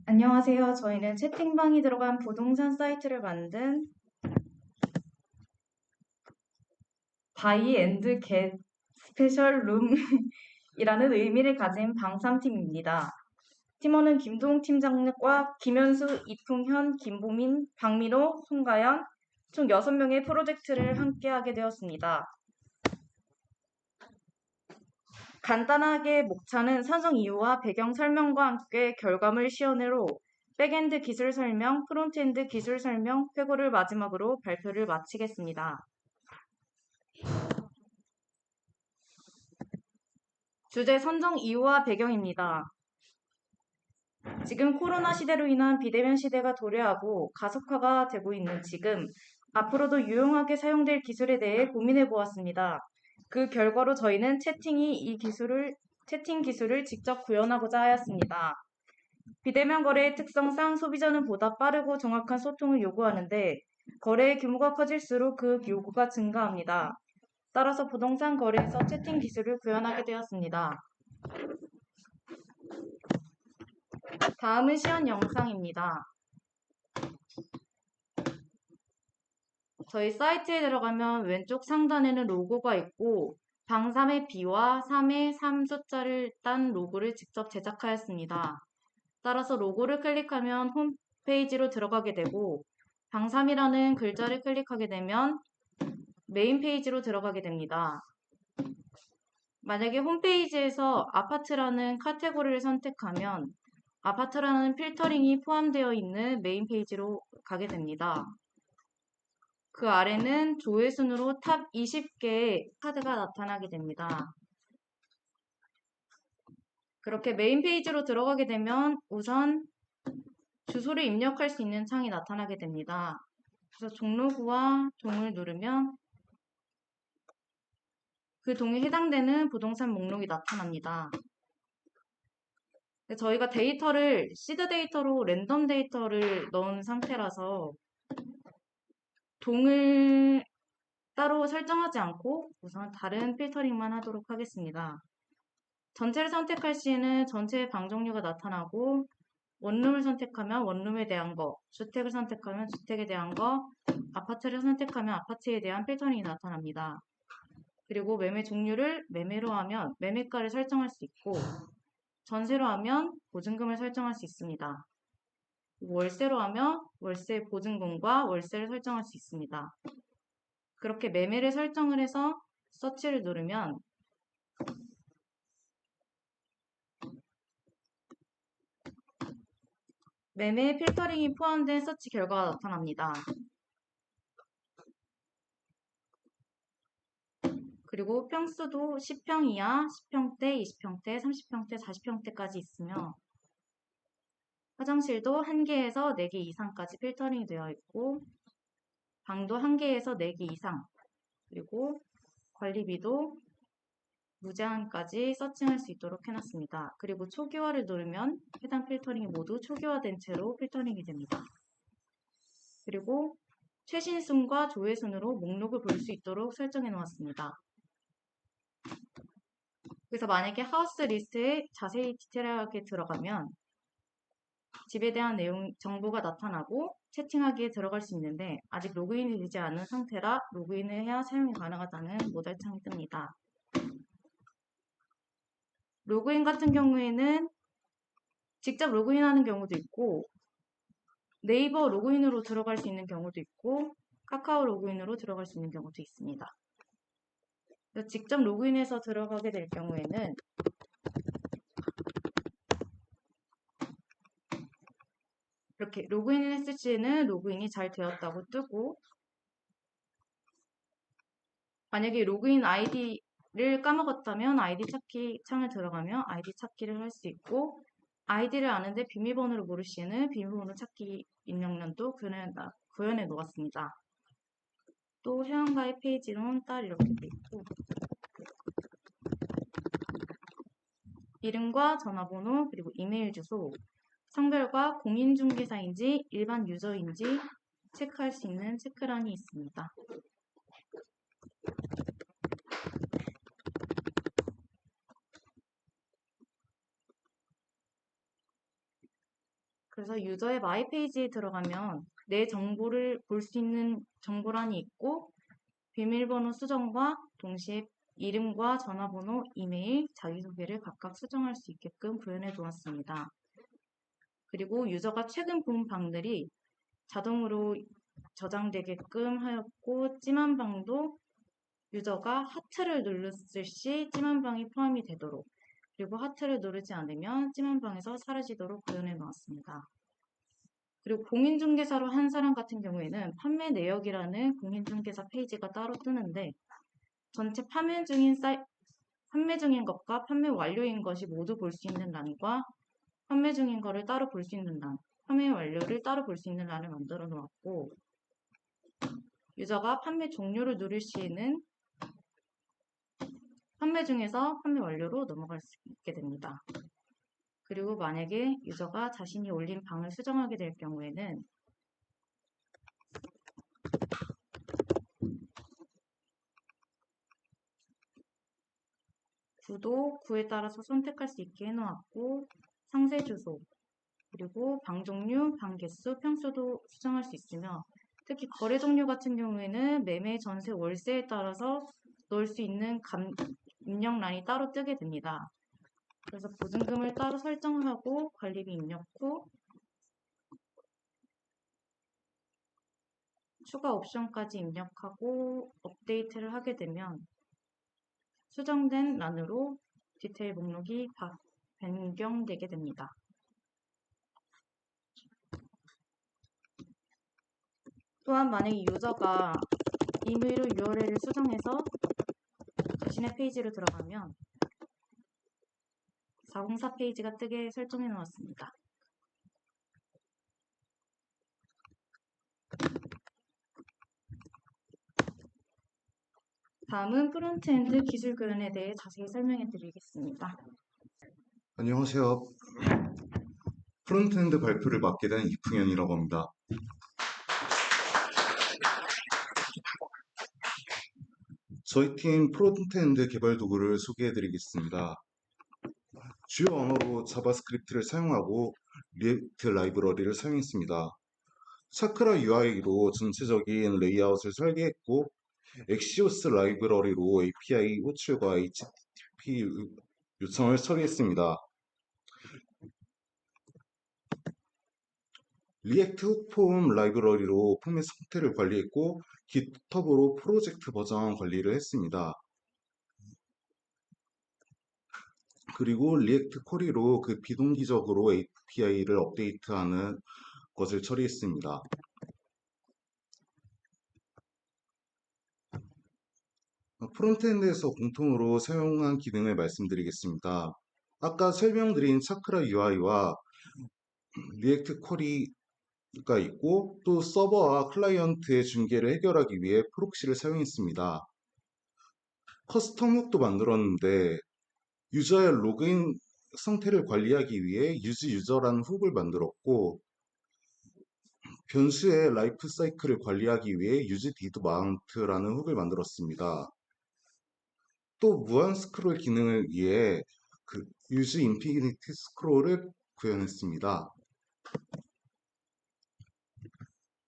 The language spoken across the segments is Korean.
안녕하세요. 저희는 채팅방이 들어간 부동산 사이트를 만든 바이 앤드 겟 스페셜 룸이라는 의미를 가진 방삼팀입니다. 팀원은 김동욱 팀장과 김현수, 이풍현, 김보민, 박민호, 송가연 총 6명의 프로젝트를 함께하게 되었습니다. 간단하게 목차는 선정 이유와 배경 설명과 함께 결과물 시연으로 백엔드 기술 설명, 프론트엔드 기술 설명, 회고를 마지막으로 발표를 마치겠습니다. 주제 선정 이유와 배경입니다. 지금 코로나 시대로 인한 비대면 시대가 도래하고 가속화가 되고 있는 지금, 앞으로도 유용하게 사용될 기술에 대해 고민해 보았습니다. 그 결과로 저희는 채팅 기술을 직접 구현하고자 하였습니다. 비대면 거래의 특성상 소비자는 보다 빠르고 정확한 소통을 요구하는데 거래의 규모가 커질수록 그 요구가 증가합니다. 따라서 부동산 거래에서 채팅 기술을 구현하게 되었습니다. 다음은 시연 영상입니다. 저희 사이트에 들어가면 왼쪽 상단에는 로고가 있고 방 3의 B와 3의 3 숫자를 딴 로고를 직접 제작하였습니다. 따라서 로고를 클릭하면 홈페이지로 들어가게 되고 방 3이라는 글자를 클릭하게 되면 메인 페이지로 들어가게 됩니다. 만약에 홈페이지에서 아파트라는 카테고리를 선택하면 아파트라는 필터링이 포함되어 있는 메인 페이지로 가게 됩니다. 그 아래는 조회순으로 탑 20개의 카드가 나타나게 됩니다. 그렇게 메인 페이지로 들어가게 되면 우선 주소를 입력할 수 있는 창이 나타나게 됩니다. 그래서 종로구와 동을 누르면 그 동에 해당되는 부동산 목록이 나타납니다. 저희가 데이터를 시드 데이터로 랜덤 데이터를 넣은 상태라서 동을 따로 설정하지 않고 우선 다른 필터링만 하도록 하겠습니다. 전체를 선택할 시에는 전체의 방 종류가 나타나고 원룸을 선택하면 원룸에 대한 거, 주택을 선택하면 주택에 대한 거, 아파트를 선택하면 아파트에 대한 필터링이 나타납니다. 그리고 매매 종류를 매매로 하면 매매가를 설정할 수 있고 전세로 하면 보증금을 설정할 수 있습니다. 월세로 하면 월세 보증금과 월세를 설정할 수 있습니다. 그렇게 매매를 설정을 해서 서치를 누르면 매매 필터링이 포함된 서치 결과가 나타납니다. 그리고 평수도 10평 이하, 10평대, 20평대, 30평대, 40평대까지 있으며 화장실도 1개에서 4개 이상까지 필터링이 되어 있고 방도 1개에서 4개 이상 그리고 관리비도 무제한까지 서칭할 수 있도록 해놨습니다. 그리고 초기화를 누르면 해당 필터링이 모두 초기화된 채로 필터링이 됩니다. 그리고 최신순과 조회순으로 목록을 볼 수 있도록 설정해 놓았습니다. 그래서 만약에 하우스 리스트에 자세히 디테일하게 들어가면 집에 대한 정보가 나타나고 채팅하기에 들어갈 수 있는데 아직 로그인이 되지 않은 상태라 로그인을 해야 사용이 가능하다는 모델창이 뜹니다. 로그인 같은 경우에는 직접 로그인하는 경우도 있고 네이버 로그인으로 들어갈 수 있는 경우도 있고 카카오 로그인으로 들어갈 수 있는 경우도 있습니다. 직접 로그인해서 들어가게 될 경우에는 이렇게 로그인을 했을 시에는 로그인이 잘 되었다고 뜨고 만약에 로그인 아이디를 까먹었다면 아이디 찾기 창을 들어가면 아이디 찾기를 할 수 있고 아이디를 아는데 비밀번호를 모를 시에는 비밀번호 찾기 입력란도 구현해 놓았습니다. 또 회원가입 페이지로는 딸 이렇게 돼 있고 이름과 전화번호 그리고 이메일 주소 성별과 공인중개사인지 일반 유저인지 체크할 수 있는 체크란이 있습니다. 그래서 유저의 마이 페이지에 들어가면 내 정보를 볼 수 있는 정보란이 있고 비밀번호 수정과 동시에 이름과 전화번호, 이메일, 자기소개를 각각 수정할 수 있게끔 구현해 두었습니다. 그리고 유저가 최근 본 방들이 자동으로 저장되게끔 하였고 찜한 방도 유저가 하트를 눌렀을 시 찜한 방이 포함이 되도록 그리고 하트를 누르지 않으면 찜한 방에서 사라지도록 구현해 놓았습니다. 그리고 공인중개사로 한 사람 같은 경우에는 판매 내역이라는 공인중개사 페이지가 따로 뜨는데 전체 판매 중인 것과 판매 완료인 것이 모두 볼 수 있는 란과 판매 중인 거를 따로 볼 수 있는 란, 판매 완료를 따로 볼 수 있는 란을 만들어 놓았고 유저가 판매 종료를 누를 시에는 판매 중에서 판매 완료로 넘어갈 수 있게 됩니다. 그리고 만약에 유저가 자신이 올린 방을 수정하게 될 경우에는 구도, 구에 따라서 선택할 수 있게 해놓았고 상세 주소, 그리고 방 종류, 방 개수, 평수도 수정할 수 있으며 특히 거래 종류 같은 경우에는 매매, 전세, 월세에 따라서 넣을 수 있는 입력란이 따로 뜨게 됩니다. 그래서 보증금을 따로 설정하고 관리비 입력 후 추가 옵션까지 입력하고 업데이트를 하게 되면 수정된 란으로 디테일 목록이 변경되게 됩니다. 또한 만약에 유저가 임의로 URL을 수정해서 자신의 페이지로 들어가면 404 페이지가 뜨게 설정해 놓았습니다. 다음은 프론트엔드 기술 구현에 대해 자세히 설명해 드리겠습니다. 안녕하세요. 프론트엔드 발표를 맡게 된 이풍현이라고 합니다. 저희 팀 프론트엔드 개발 도구를 소개해 드리겠습니다. 주요 언어로 자바스크립트를 사용하고 리액트 라이브러리를 사용했습니다. 차크라 UI로 전체적인 레이아웃을 설계했고 엑시오스 라이브러리로 API 호출과 HTTP 요청을 처리했습니다. 리액트 훅폼 라이브러리로 폼의 상태를 관리했고 깃허브로 프로젝트 버전 관리를 했습니다. 그리고 리액트 쿼리로 그 비동기적으로 API를 업데이트하는 것을 처리했습니다. 프론트엔드에서 공통으로 사용한 기능을 말씀드리겠습니다. 아까 설명드린 차크라 UI와 리액트 쿼리가 있고 또 서버와 클라이언트의 중계를 해결하기 위해 프록시를 사용했습니다. 커스텀 훅도 만들었는데 유저의 로그인 상태를 관리하기 위해 유저라는 훅을 만들었고 변수의 라이프 사이클을 관리하기 위해 did mount라는 훅을 만들었습니다. 또 무한 스크롤 기능을 위해 그 use infinity scroll을 구현했습니다.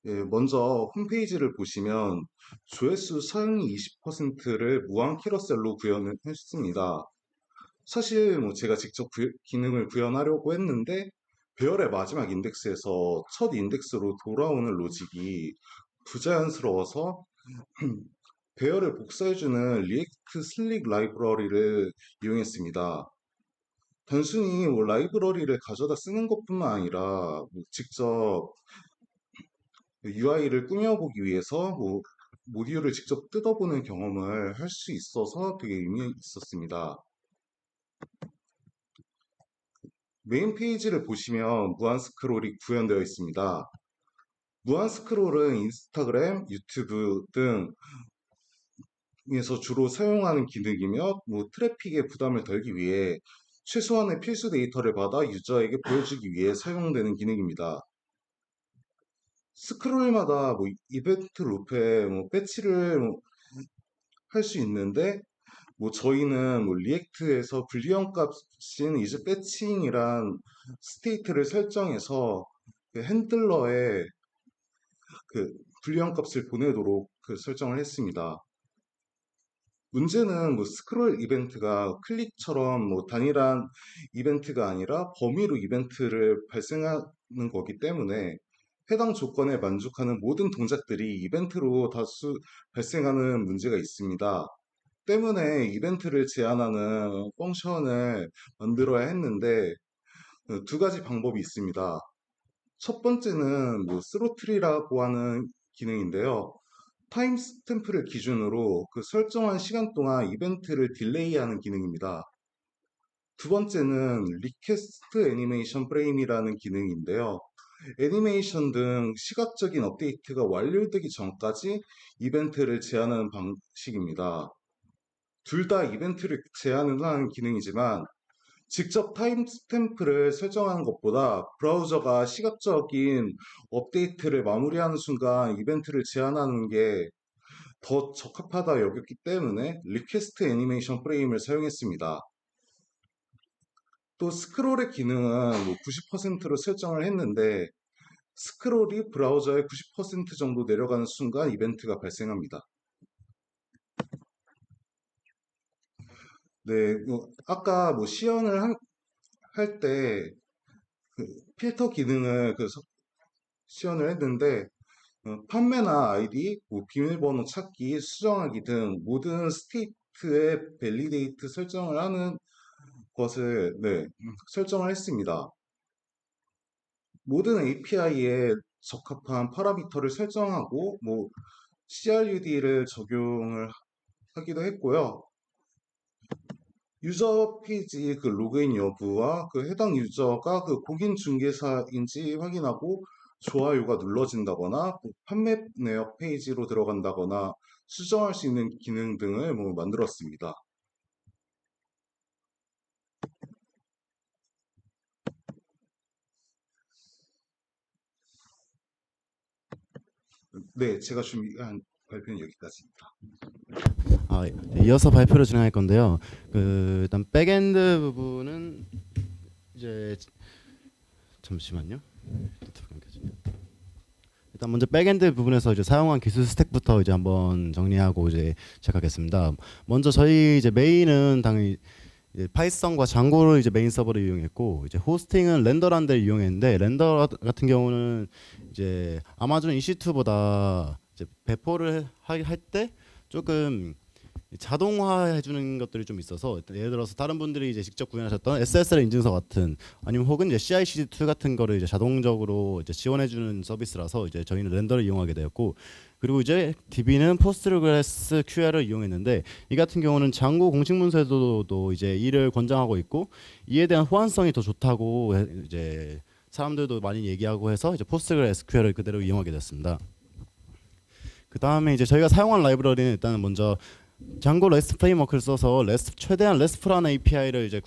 예, 먼저 홈페이지를 보시면 조회수 상위 20%를 무한 캐러셀로 구현을 했습니다. 사실 제가 직접 기능을 구현하려고 했는데 배열의 마지막 인덱스에서 첫 인덱스로 돌아오는 로직이 부자연스러워서 배열을 복사해주는 리액트 슬릭 라이브러리를 이용했습니다. 단순히 라이브러리를 가져다 쓰는 것뿐만 아니라 직접 UI를 꾸며보기 위해서 모듈을 직접 뜯어보는 경험을 할 수 있어서 되게 의미 있었습니다. 메인 페이지를 보시면 무한 스크롤이 구현되어 있습니다. 무한 스크롤은 인스타그램, 유튜브 등에서 주로 사용하는 기능이며 트래픽의 부담을 덜기 위해 최소한의 필수 데이터를 받아 유저에게 보여주기 위해 사용되는 기능입니다. 스크롤마다 이벤트 루프에 배치를 할 수 있는데 저희는 리액트에서 불리한 값인 이즈 배칭이란 스테이트를 설정해서 그 핸들러에 그 불리한 값을 보내도록 그 설정을 했습니다. 문제는 뭐 스크롤 이벤트가 클릭처럼 뭐 단일한 이벤트가 아니라 범위로 이벤트를 발생하는 거기 때문에 해당 조건에 만족하는 모든 동작들이 이벤트로 다수 발생하는 문제가 있습니다. 때문에 이벤트를 제한하는 펑션을 만들어야 했는데 두 가지 방법이 있습니다. 첫 번째는 뭐 스로틀이라고 하는 기능인데요. 타임 스탬프를 기준으로 그 설정한 시간 동안 이벤트를 딜레이하는 기능입니다. 두 번째는 리퀘스트 애니메이션 프레임이라는 기능인데요. 애니메이션 등 시각적인 업데이트가 완료되기 전까지 이벤트를 제한하는 방식입니다. 둘 다 이벤트를 제한하는 기능이지만 직접 타임스탬프를 설정하는 것보다 브라우저가 시각적인 업데이트를 마무리하는 순간 이벤트를 제한하는 게 더 적합하다 여겼기 때문에 리퀘스트 애니메이션 프레임을 사용했습니다. 또 스크롤의 기능은 뭐 90%로 설정을 했는데 스크롤이 브라우저의 90% 정도 내려가는 순간 이벤트가 발생합니다. 네, 아까 뭐 시연을 할 때 그 필터 기능을 시연을 했는데 판매나 아이디, 뭐 비밀번호 찾기, 수정하기 등 모든 스테이트의 밸리데이트 설정을 하는 것을 설정을 했습니다. 모든 API에 적합한 파라미터를 설정하고 뭐 CRUD를 적용을 하기도 했고요. 유저 페이지 그 로그인 여부와 그 해당 유저가 그 공인중개사인지 확인하고 좋아요가 눌러진다거나 뭐 판매 내역 페이지로 들어간다거나 수정할 수 있는 기능 등을 뭐 만들었습니다. 네, 제가 준비한 발표는 여기까지입니다. 이어서 발표를 진행할 건데요. 일단 백엔드 부분은 이제 잠시만요. 일단 먼저 백엔드 부분에서 이제 사용한 기술 스택부터 이제 한번 정리하고 이제 시작하겠습니다. 먼저 저희 이제 메인은 당연히 이제 파이썬과 장고를 이제 메인 서버를 이용했고, 이제 호스팅은 렌더라는 데를 이용했는데, 렌더 같은 경우는 이제 아마존 EC2보다 이제 배포를 할 때 조금 자동화해 주는 것들이 좀 있어서, 예를 들어서 다른 분들이 이제 직접 구현하셨던 SSL 인증서 같은, 아니면 혹은 이제 CI/CD2 같은 거를 이제 자동적으로 이제 지원해 주는 서비스라서 이제 저희는 렌더를 이용하게 되었고, 그리고 이제 DB는 포스트그레스 QL을 이용했는데, 이 같은 경우는 장고 공식 문서에서도 이제 이를 권장하고 있고, 이에 대한 호환성이 더 좋다고 이제 사람들도 많이 얘기하고 해서 이제 포스트그레스 QL을 그대로 이용하게 됐습니다. 그 다음에 이제 저희가 사용한 라이브러리는 일단 먼저 장고 레스트 프레임워크를 써서 최대한 레스트풀한 API를 이제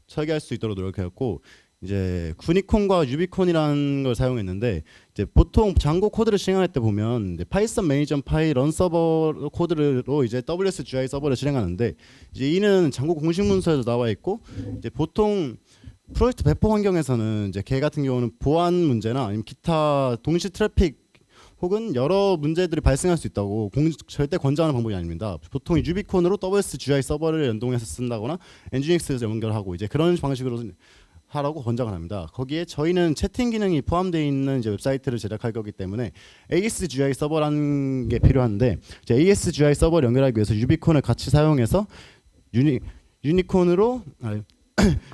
설계할 수 있도록 노력했고, 이제 구니콘과 유비콘이라는 걸 사용했는데, 이제 보통 장고 코드를 실행할 때 보면 이제 파이썬 매니저 파이 런 서버 코드로 이제 WSGI 서버를 실행하는데, 이제 이는 장고 공식 문서에도 나와 있고, 이제 보통 프로젝트 배포 환경에서는 이제 걔 같은 경우는 보안 문제나 아니면 기타 동시 트래픽 혹은 여러 문제들이 발생할 수 있다고 절대 권장하는 방법이 아닙니다. 보통 유비콘으로 WSGI 서버를 연동해서 쓴다거나 엔지닉스에서 연결하고 이제 그런 방식으로 하라고 권장을 합니다. 거기에 저희는 채팅 기능이 포함되어 있는 이제 웹사이트를 제작할 거기 때문에 ASGI 서버라는 게 필요한데, 이제 ASGI 서버를 연결하기 위해서 유비콘을 같이 사용해서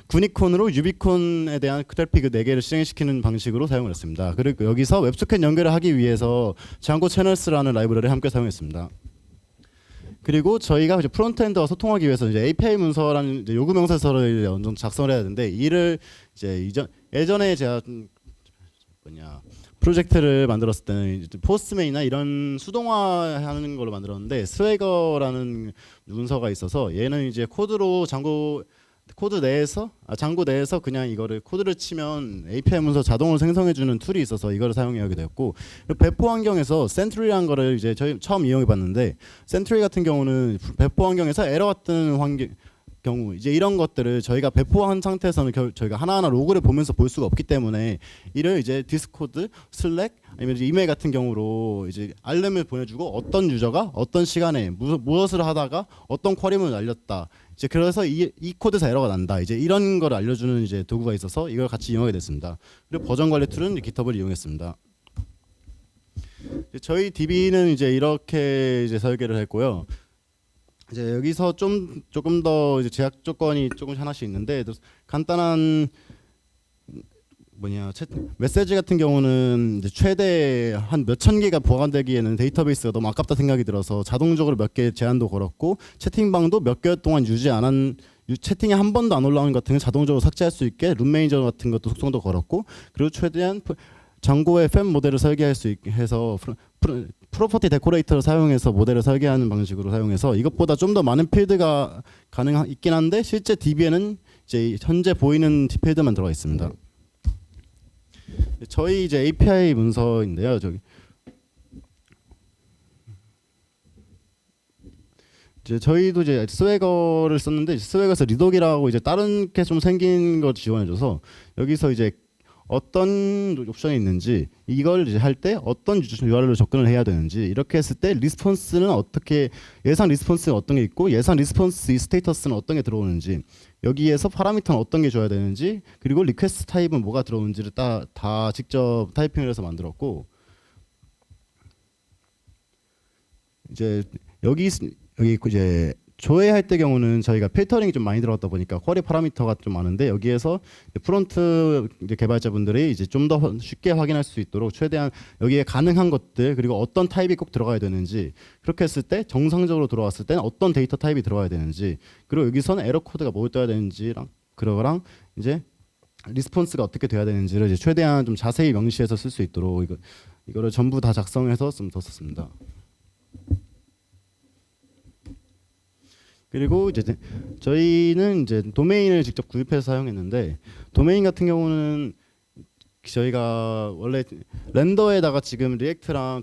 구니콘으로 유비콘에 대한 트래픽 4개를 실행시키는 방식으로 사용을 했습니다. 그리고 여기서 웹소켓 연결을 하기 위해서 장고 채널스라는 라이브러리를 함께 사용했습니다. 그리고 저희가 이제 프론트엔드와 소통하기 위해서 이제 API 문서라는 이제 요구 명세서를 어느 정도 작성을 해야 되는데, 이를 이제 예전에 제가 프로젝트를 만들었을 때는 포스트맨이나 이런 수동화하는 걸로 만들었는데, 스웨거라는 문서가 있어서 얘는 이제 장고 내에서 그냥 이거를 코드를 치면 API 문서 자동으로 생성해주는 툴이 있어서 이거를 사용하게 되었고, 배포 환경에서 센트리라는 거를 이제 저희 처음 이용해봤는데, 센트리 같은 경우는 배포 환경에서 에러가 뜨는 경우 이제 이런 것들을 저희가 배포한 상태에서는 저희가 하나하나 로그를 보면서 볼 수가 없기 때문에 이를 이제 디스코드, 슬랙 아니면 이제 이메일 같은 경우로 이제 알림을 보내주고 어떤 유저가 어떤 시간에 무엇을 하다가 어떤 쿼리문을 날렸다. 이제 그래서 이 코드에서 에러가 난다. 이제 이런 걸 알려주는 이제 도구가 있어서 이걸 같이 이용하게 됐습니다. 그리고 버전 관리 툴은 GitHub을 이용했습니다. 저희 DB는 이제 이렇게 이제 설계를 했고요. 이제 여기서 조금 더 이제 제약 조건이 조금씩 하나씩 있는데 간단한 메시지 같은 경우는 이제 최대 한 몇천 개가 보관되기에는 데이터베이스가 너무 아깝다 생각이 들어서 자동적으로 몇 개 제한도 걸었고 채팅방도 몇 개월 동안 유지 안 한 채팅이 한 번도 안 올라오는 것 같은 건 자동적으로 삭제할 수 있게 룸 매니저 같은 것도 속성도 걸었고 그리고 최대한 장고의 팸 모델을 설계할 수 있게 해서 프로퍼티 데코레이터를 사용해서 모델을 설계하는 방식으로 사용해서 이것보다 좀 더 많은 필드가 있긴 한데 실제 DB에는 이제 현재 보이는 필드만 들어가 있습니다. 저희 이제 API 문서인데요. 저희도 이제 스웨거를 썼는데 스웨거에서 리독이라고 이제 다른 게 좀 생긴 거 지원해줘서 여기서 이제 어떤 옵션이 있는지 이걸 이제 할 때 어떤 URL로 접근을 해야 되는지 이렇게 했을 때 리스폰스는 어떻게 예상 리스폰스는 어떤 게 있고 예상 리스폰스 이 스테이터스는 어떤 게 들어오는지 여기에서 파라미터는 어떤 게 줘야 되는지 그리고 리퀘스트 타입은 뭐가 들어오는지를 다 직접 타이핑을 해서 만들었고 이제 여기 이제 조회할 때 경우는 저희가 필터링이 좀 많이 들어갔다 보니까 쿼리 파라미터가 좀 많은데 여기에서 프론트 이제 개발자분들이 이제 좀 더 쉽게 확인할 수 있도록 최대한 여기에 가능한 것들 그리고 어떤 타입이 꼭 들어가야 되는지 그렇게 했을 때 정상적으로 들어왔을 때는 어떤 데이터 타입이 들어가야 되는지 그리고 여기서는 에러 코드가 뭘 떠야 되는지랑 그거랑 이제 리스폰스가 어떻게 돼야 되는지를 이제 최대한 좀 자세히 명시해서 쓸 수 있도록 이거를 전부 다 작성해서 좀 더 썼습니다. 그리고 이제 저희는 이제 도메인을 직접 구입해서 사용했는데 도메인 같은 경우는 저희가 원래 렌더에다가 지금 리액트랑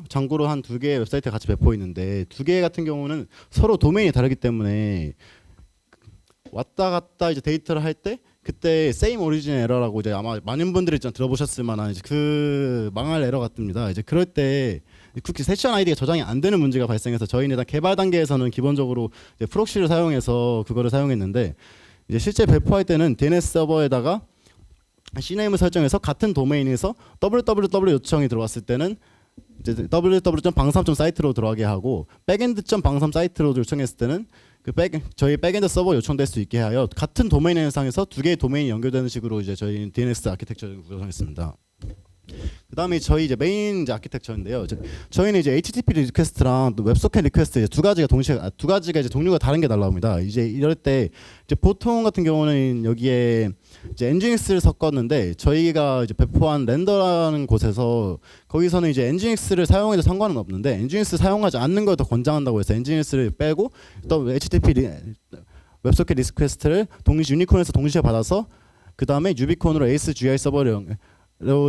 장고로 한 두 개의 웹사이트가 같이 배포 있는데 두 개 같은 경우는 서로 도메인이 다르기 때문에 왔다 갔다 이제 데이터를 할 때 그때 same origin error라고 이제 아마 많은 분들이 들어보셨을 만한 이제 그 망할 에러가 뜹니다. 이제 그럴 때 쿠키 세션 아이디가 저장이 안 되는 문제가 발생해서 저희는 일단 개발 단계에서는 기본적으로 이제 프록시를 사용해서 그거를 사용했는데 이제 실제 배포할 때는 DNS 서버에다가 CNAM을 설정해서 같은 도메인에서 www 요청이 들어왔을 때는 이제 www.방삼.사이트로 들어가게 하고 백엔드.방삼 사이트로 요청했을 때는 저희 백엔드 서버 요청될 수 있게 하여 같은 도메인 해상에서 두 개의 도메인이 연결되는 식으로 이제 저희 DNS 아키텍처를 구성했습니다. 그다음에 저희 이제 메인 이제 아키텍처인데요. 저희는 이제 HTTP 리퀘스트랑 또 웹소켓 리퀘스트 두 가지가 이제 종류가 다른 게 날라옵니다. 이제 이럴 때 이제 보통 같은 경우는 여기에 이제 엔진엑스를 섞었는데 저희가 이제 배포한 렌더라는 곳에서 거기서는 이제 엔진엑스를 사용해도 상관은 없는데 엔진엑스 사용하지 않는 걸 더 권장한다고 해서 엔진엑스를 빼고 또 HTTP 웹소켓 리퀘스트를 유니콘에서 동시에 받아서 그 다음에 유비콘으로 ASGI 서버를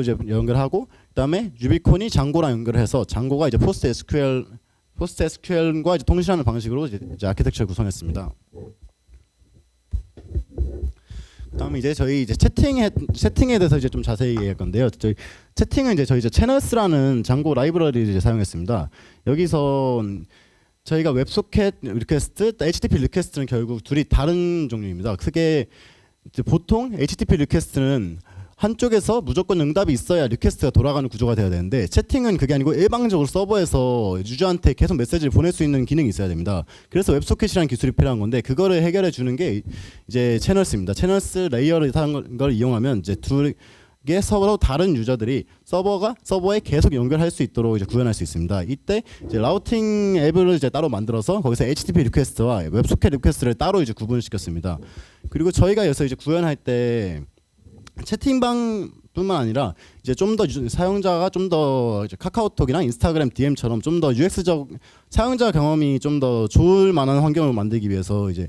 이제 연결하고 그다음에 유비콘이 장고랑 연결해서 장고가 이제 포스트 SQL과 이제 통신하는 방식으로 이제 아키텍처를 구성했습니다. 그다음에 이제 저희 이제 채팅에 대해서 이제 좀 자세히 얘기할 건데요. 저희 채팅은 이제 저희 채널스라는 장고 라이브러리를 이제 사용했습니다. 여기서 저희가 웹소켓 리퀘스트, HTTP 리퀘스트는 결국 둘이 다른 종류입니다. 그게 이제 보통 HTTP 리퀘스트는 한쪽에서 무조건 응답이 있어야 리퀘스트가 돌아가는 구조가 돼야 되는데 채팅은 그게 아니고 일방적으로 서버에서 유저한테 계속 메시지를 보낼 수 있는 기능이 있어야 됩니다. 그래서 웹소켓이라는 기술이 필요한 건데 그거를 해결해 주는 게 이제 채널스입니다. 채널스 레이어를 하는 걸 이용하면 이제 두 개 서로 다른 유저들이 서버에 계속 연결할 수 있도록 이제 구현할 수 있습니다. 이때 이제 라우팅 앱을 이제 따로 만들어서 거기서 HTTP 리퀘스트와 웹소켓 리퀘스트를 따로 이제 구분시켰습니다. 그리고 저희가 여기서 이제 구현할 때 채팅방뿐만 아니라 이제 좀 더 사용자가 좀 더 카카오톡이나 인스타그램 DM처럼 좀 더 UX적 사용자 경험이 좀 더 좋을 만한 환경을 만들기 위해서 이제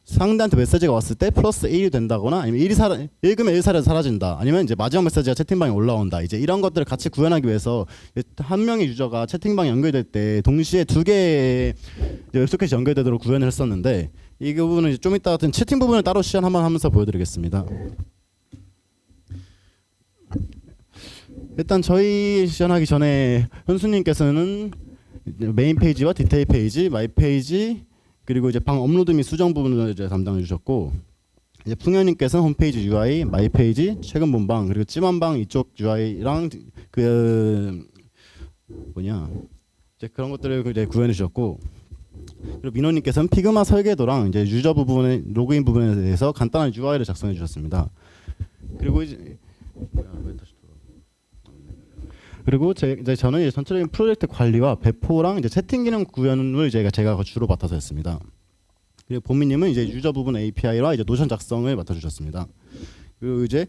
상대한테 메시지가 왔을 때 플러스 1이 된다거나 아니면 읽으면 1사라도 사라진다 아니면 이제 마지막 메시지가 채팅방에 올라온다 이제 이런 것들을 같이 구현하기 위해서 한 명의 유저가 채팅방에 연결될 때 동시에 두 개의 웹소켓이 연결되도록 구현을 했었는데 이 부분은 이제 좀 이따 같은 채팅 부분을 따로 시연 한번 하면서 보여드리겠습니다. 일단 저희 시연하기 전에 현수님께서는 메인 페이지와 디테일 페이지, 마이 페이지 그리고 이제 방 업로드 및 수정 부분을 이제 담당해 주셨고, 이제 풍현님께서는 홈페이지 UI, 마이 페이지, 최근 본방 그리고 찜한방 이쪽 UI랑 그 뭐냐 이제 그런 것들을 이제 구현해 주셨고, 그리고 민호님께서는 피그마 설계도랑 이제 유저 부분의 로그인 부분에 대해서 간단한 UI를 작성해 주셨습니다. 그리고 이제 이제 저는 이제 전체적인 프로젝트 관리와 배포랑 이제 채팅 기능 구현을 제가 주로 맡아서 했습니다. 그리고 보미님은 이제 유저 부분 API와 이제 노션 작성을 맡아주셨습니다. 그리고 이제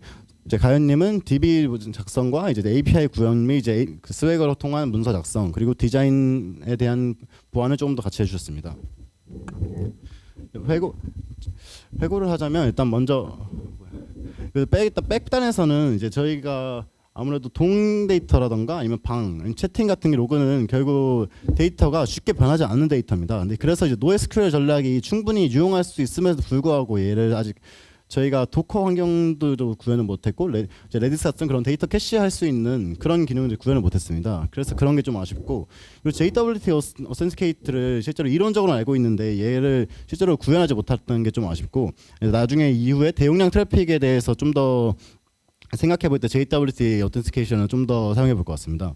가연님은 DB 작성과 이제 API 구현 및 이제 그 스웨그로 통한 문서 작성 그리고 디자인에 대한 보완을 조금 더 같이 해주셨습니다. 회고를 하자면 일단 먼저 백단에서는 이제 저희가 아무래도 동 데이터라던가 아니면 방, 채팅 같은 게 로그는 결국 데이터가 쉽게 변하지 않는 데이터입니다. 근데 그래서 이제 NoSQL 전략이 충분히 유용할 수 있음에도 불구하고 얘를 아직 저희가 도커 환경도 구현을 못했고 레디스 같은 그런 데이터 캐시할 수 있는 그런 기능을 구현을 못했습니다. 그래서 그런 게 좀 아쉽고, 그리고 JWT 어센티케이트를 실제로 이론적으로 알고 있는데 얘를 실제로 구현하지 못했던 게 좀 아쉽고, 나중에 이후에 대용량 트래픽에 대해서 좀 더 생각해 볼 때 JWT 어텐티케이션을 좀 더 사용해 볼 것 같습니다.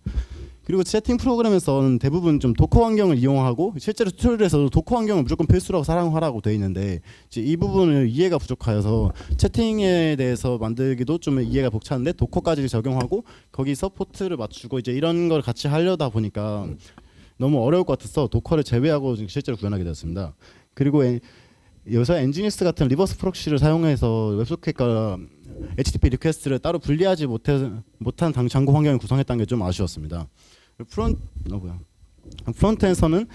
그리고 채팅 프로그램에서는 대부분 좀 도커 환경을 이용하고 실제로 튜토리얼에서도 도커 환경을 무조건 필수라고 사용하라고 되어 있는데 이제 이 부분을 이해가 부족하여서 채팅에 대해서 만들기도 좀 이해가 벅차는데 도커까지 적용하고 거기서 포트를 맞추고 이제 이런 걸 같이 하려다 보니까 너무 어려울 것 같아서 도커를 제외하고 실제로 구현하게 되었습니다. 그리고 여기서 엔지니어스 같은 리버스 프록시를 사용해서 웹소켓과 HTTP 리퀘스트를 따로 분리하지 못한 장고 환경을 구성했다는 게 좀 아쉬웠습니다. 프론트에서는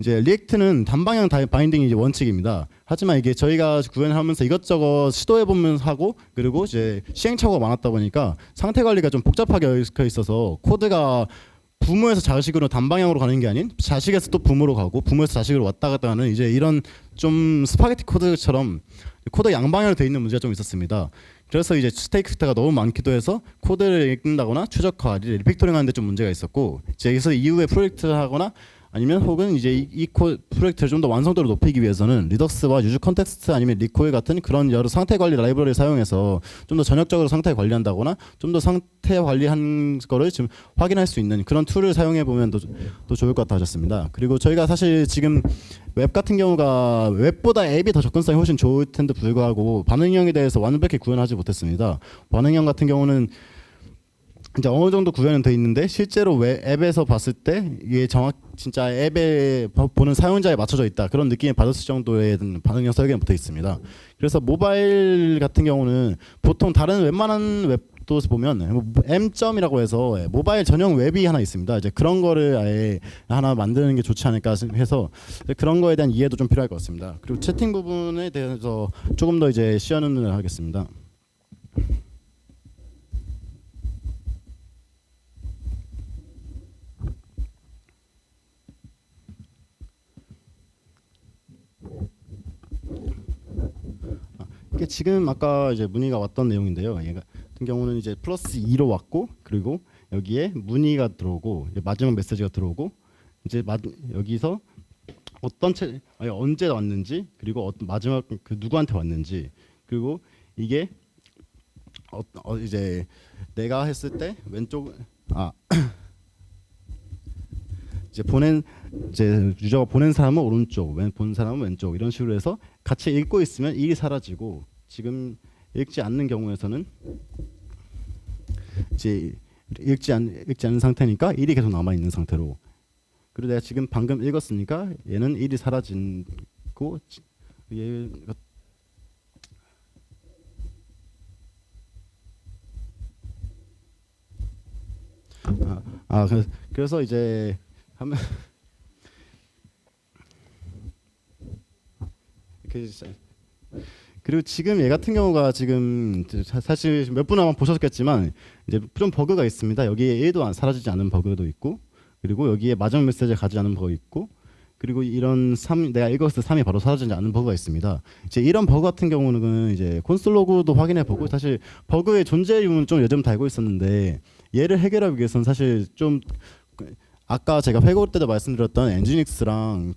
이제 리액트는 단방향 바인딩이 이제 원칙입니다. 하지만 이게 저희가 구현하면서 이것저것 시도해보면서 하고 그리고 이제 시행착오가 많았다 보니까 상태 관리가 좀 복잡하게 얽혀 있어서 코드가 부모에서 자식으로 단방향으로 가는 게 아닌 자식에서 또 부모로 가고 부모에서 자식으로 왔다 갔다 하는 이제 이런 좀 스파게티 코드처럼 코드 양방향으로 되어 있는 문제가 좀 있었습니다. 그래서 이제 스테이크가 너무 많기도 해서 코드를 읽는다거나 추적화, 리팩토링 하는데 좀 문제가 있었고, 여기서 이후에 프로젝트를 하거나 아니면 혹은 이제 이 프로젝트를 좀 더 완성도를 높이기 위해서는 리덕스와 유즈 컨텍스트 아니면 리콜 같은 그런 여러 상태 관리 라이브러리를 사용해서 좀 더 전역적으로 상태 관리한다거나 좀 더 상태 관리한 거를 지금 확인할 수 있는 그런 툴을 사용해 보면 더 좋을 것 같아 하셨습니다. 그리고 저희가 사실 지금 웹 같은 경우가 웹보다 앱이 더 접근성이 훨씬 좋을 텐데 불구하고 반응형에 대해서 완벽히 구현하지 못했습니다. 반응형 같은 경우는 이제 어느 정도 구현은 돼 있는데 실제로 앱에서 봤을 때 이게 진짜 앱에 보는 사용자에 맞춰져 있다 그런 느낌을 받았을 정도의 반응형 설계는 붙어 있습니다. 그래서 모바일 같은 경우는 보통 다른 웬만한 웹도 보면 M점이라고 해서 모바일 전용 웹이 하나 있습니다. 이제 그런 거를 아예 하나 만드는 게 좋지 않을까 해서 그런 거에 대한 이해도 좀 필요할 것 같습니다. 그리고 채팅 부분에 대해서 조금 더 이제 시연을 하겠습니다. 이게 지금 아까 이제 문의가 왔던 내용인데요. 얘 같은 경우는 이제 플러스 2로 왔고 그리고 여기에 문의가 들어오고 마지막 메시지가 들어오고 이제 여기서 언제 왔는지 그리고 마지막 그 누구한테 왔는지 그리고 이게 이제 내가 했을 때 왼쪽 이제 유저가 보낸 사람은 오른쪽, 본 사람은 왼쪽 이런 식으로 해서 같이 읽고 있으면 일이 사라지고 지금 읽지 않는 경우에서는 이제 읽지 않는 상태니까 일이 계속 남아 있는 상태로. 그리고 내가 지금 방금 읽었으니까 얘는 일이 사라지고 얘가 그래서 이제 하면 그리고 지금 얘 같은 경우가 지금 사실 몇 분 아마 보셨겠지만 이제 좀 버그가 있습니다. 여기에 1도 사라지지 않은 버그도 있고 그리고 여기에 마지막 메시지가 가지 않은 버그 있고 그리고 이런 내가 읽었을 때 3이 바로 사라지지 않는 버그가 있습니다. 이제 이런 버그 같은 경우는 이제 콘솔 로그도 확인해 보고 사실 버그의 존재 이유는 좀 요즘 다 알고 있었는데 얘를 해결하기 위해서는 사실 좀 아까 제가 회고 때도 말씀드렸던 엔지닉스랑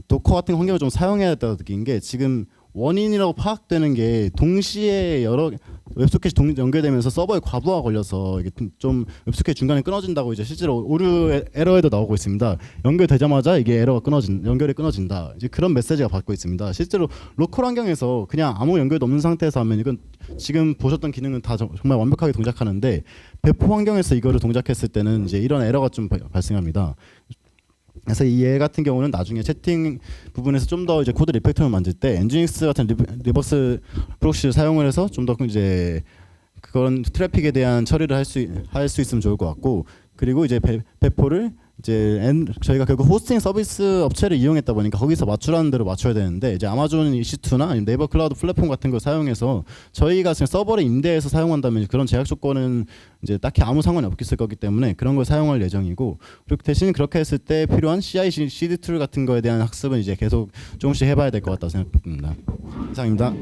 도커 같은 환경을 좀 사용해야 했다고 느낀 게 지금 원인이라고 파악되는 게 동시에 여러 웹소켓이 연결되면서 서버에 과부하가 걸려서 이게 좀 웹소켓 중간에 끊어진다고 이제 실제로 오류 에러에도 나오고 있습니다. 연결되자마자 이게 연결이 끊어진다. 이제 그런 메시지가 받고 있습니다. 실제로 로컬 환경에서 그냥 아무 연결도 없는 상태에서 하면 이건 지금 보셨던 기능은 다 정말 완벽하게 동작하는데 배포 환경에서 이거를 동작했을 때는 이제 이런 에러가 좀 발생합니다. 그래서 이 얘 같은 경우는 나중에 채팅 부분에서 좀 더 이제 코드 리팩터를 만들 때 엔지닉스 같은 리버스 프록시를 사용을 해서 좀 더 이제 그런 트래픽에 대한 처리를 할 수 있으면 좋을 것 같고, 그리고 이제 배포를 이제 저희가 결국 호스팅 서비스 업체를 이용했다 보니까 거기서 맞추라는 대로 맞춰야 되는데 이제 아마존 EC2나 네이버 클라우드 플랫폼 같은 걸 사용해서 저희가 지금 서버를 임대해서 사용한다면 그런 제약 조건은 이제 딱히 아무 상관이 없을 거기 때문에 그런 걸 사용할 예정이고, 그리고 대신 그렇게 했을 때 필요한 CI/CD 툴 같은 거에 대한 학습은 이제 계속 조금씩 해봐야 될 것 같다고 생각합니다. 이상입니다.